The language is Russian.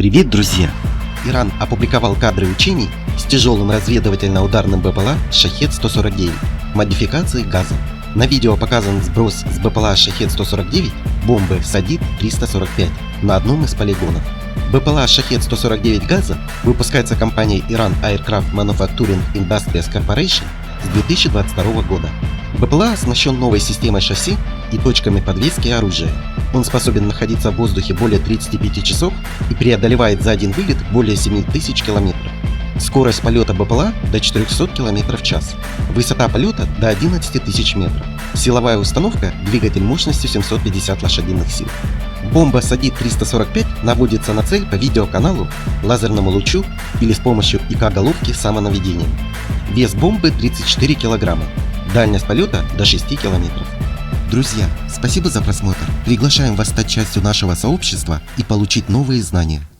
Привет, друзья! Иран опубликовал кадры учений с тяжелым разведывательно-ударным БПЛА «Шахед-149» модификации «Газа». На видео показан сброс с БПЛА «Шахед-149» бомбы «Садид-345» на одном из полигонов. БПЛА «Шахед-149» «Газа» выпускается компанией Iran Aircraft Manufacturing Industries Corporation с 2022 года. БПЛА оснащен новой системой шасси и точками подвески оружия. Он способен находиться в воздухе более 35 часов и преодолевает за один вылет более 7000 километров. Скорость полета БПЛА до 400 км в час. Высота полета до 11 тысяч метров. Силовая установка – двигатель мощностью 750 лошадиных сил. Бомба Садид-345 наводится на цель по видеоканалу, лазерному лучу или с помощью ИК-головки самонаведения. Вес бомбы 34 килограмма. Дальность полета до 6 километров. Друзья, спасибо за просмотр. Приглашаем вас стать частью нашего сообщества и получить новые знания.